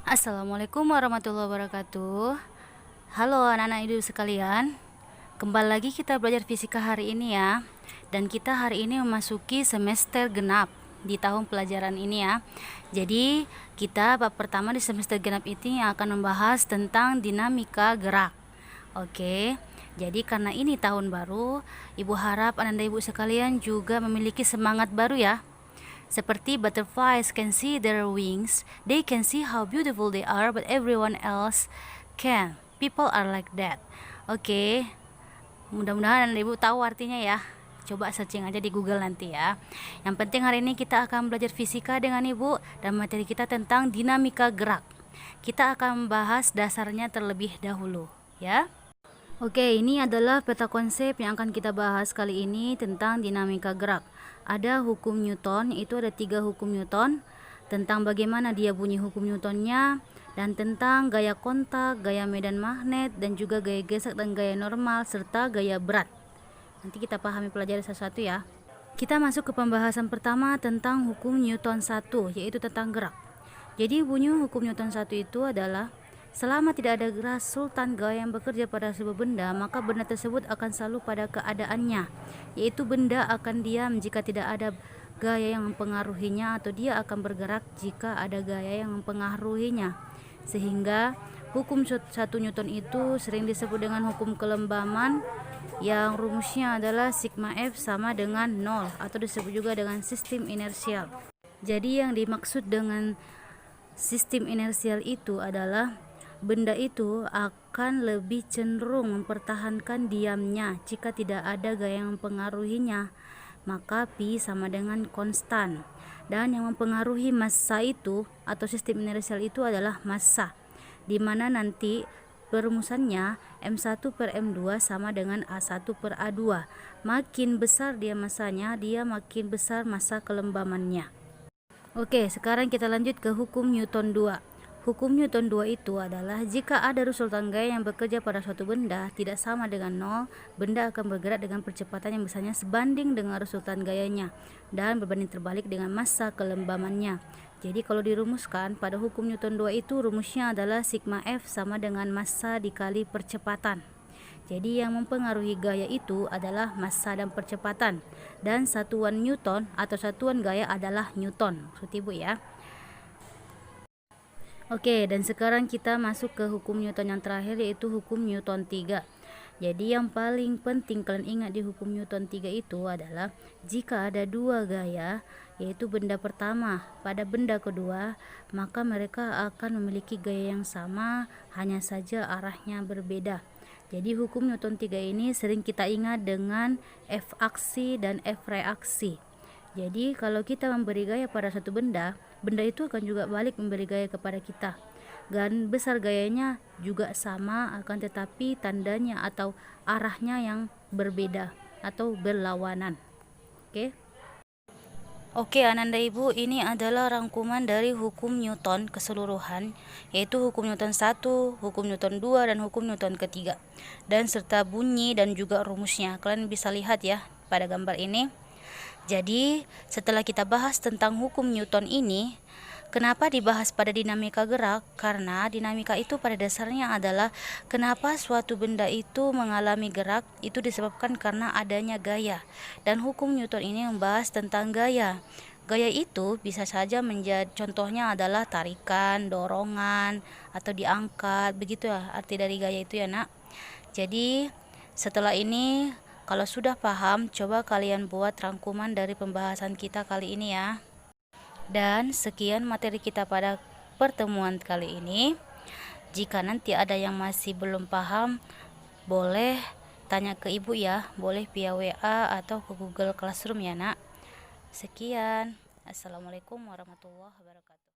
Assalamualaikum warahmatullahi wabarakatuh. Halo anak-anak ibu sekalian, kembali lagi kita belajar fisika hari ini ya. Dan kita hari ini memasuki semester genap di tahun pelajaran ini ya. Jadi kita bab pertama di semester genap ini akan membahas tentang dinamika gerak. Oke, jadi karena ini tahun baru, ibu harap anak-anak ibu sekalian juga memiliki semangat baru ya. Seperti butterflies can see their wings, they can see how beautiful they are, but everyone else can. People are like that. Oke, mudah-mudahan ibu tahu artinya ya. Coba searching aja di Google nanti ya. Yang penting hari ini kita akan belajar fisika dengan ibu dan materi kita tentang dinamika gerak. Kita akan membahas dasarnya terlebih dahulu ya. Oke, ini adalah peta konsep yang akan kita bahas kali ini tentang dinamika gerak. Ada hukum Newton, itu ada 3 hukum Newton, tentang bagaimana dia bunyi hukum Newtonnya, dan tentang gaya kontak, gaya medan magnet, dan juga gaya gesek dan gaya normal, serta gaya berat. Nanti kita pahami pelajari satu-satu ya. Kita masuk ke pembahasan pertama tentang hukum Newton 1, yaitu tentang gerak. Jadi bunyi hukum Newton 1 itu adalah selama tidak ada resultan gaya yang bekerja pada sebuah benda, maka benda tersebut akan selalu pada keadaannya, yaitu benda akan diam jika tidak ada gaya yang mempengaruhinya, atau dia akan bergerak jika ada gaya yang mempengaruhinya. Sehingga hukum 1 Newton itu sering disebut dengan hukum kelembaman, yang rumusnya adalah sigma F sama dengan 0, atau disebut juga dengan sistem inersial. Jadi yang dimaksud dengan sistem inersial itu adalah benda itu akan lebih cenderung mempertahankan diamnya jika tidak ada gaya yang mempengaruhinya, maka Pi sama dengan konstan. Dan yang mempengaruhi massa itu atau sistem inersial itu adalah massa, di mana nanti perumusannya M1 per M2 sama dengan A1 per A2. Makin besar dia massanya, dia makin besar massa kelembamannya. Oke, sekarang kita lanjut ke hukum Newton 2. Hukum Newton 2 itu adalah jika ada resultan gaya yang bekerja pada suatu benda tidak sama dengan 0, benda akan bergerak dengan percepatan yang biasanya sebanding dengan resultan gayanya dan berbanding terbalik dengan massa kelembamannya. Jadi kalau dirumuskan pada hukum Newton 2 itu rumusnya adalah sigma F sama dengan massa dikali percepatan. Jadi yang mempengaruhi gaya itu adalah massa dan percepatan, dan satuan Newton atau satuan gaya adalah Newton. Maksud ibu ya. Oke, dan sekarang kita masuk ke hukum Newton yang terakhir, yaitu hukum Newton 3. Jadi yang paling penting kalian ingat di hukum Newton 3 itu adalah jika ada 2 gaya, yaitu benda pertama pada benda kedua, maka mereka akan memiliki gaya yang sama, hanya saja arahnya berbeda. Jadi hukum Newton 3 ini sering kita ingat dengan F aksi dan F reaksi. Jadi kalau kita memberi gaya pada satu benda, benda itu akan juga balik memberi gaya kepada kita. Dan besar gayanya juga sama, akan tetapi tandanya atau arahnya yang berbeda atau berlawanan. Oke, Ananda Ibu, ini adalah rangkuman dari hukum Newton keseluruhan, yaitu hukum Newton 1, hukum Newton 2, dan hukum Newton ketiga. Dan serta bunyi dan juga rumusnya. Kalian bisa lihat ya pada gambar ini. Jadi, setelah kita bahas tentang hukum Newton ini, kenapa dibahas pada dinamika gerak? Karena dinamika itu pada dasarnya adalah kenapa suatu benda itu mengalami gerak, itu disebabkan karena adanya gaya. Dan hukum Newton ini membahas tentang gaya. Gaya itu bisa saja menjadi, contohnya adalah tarikan, dorongan, atau diangkat, begitu ya arti dari gaya itu ya nak. Jadi setelah ini, kalau sudah paham, coba kalian buat rangkuman dari pembahasan kita kali ini ya. Dan sekian materi kita pada pertemuan kali ini. Jika nanti ada yang masih belum paham, boleh tanya ke ibu ya, boleh via WA atau ke Google Classroom ya nak. Sekian, assalamualaikum warahmatullahi wabarakatuh.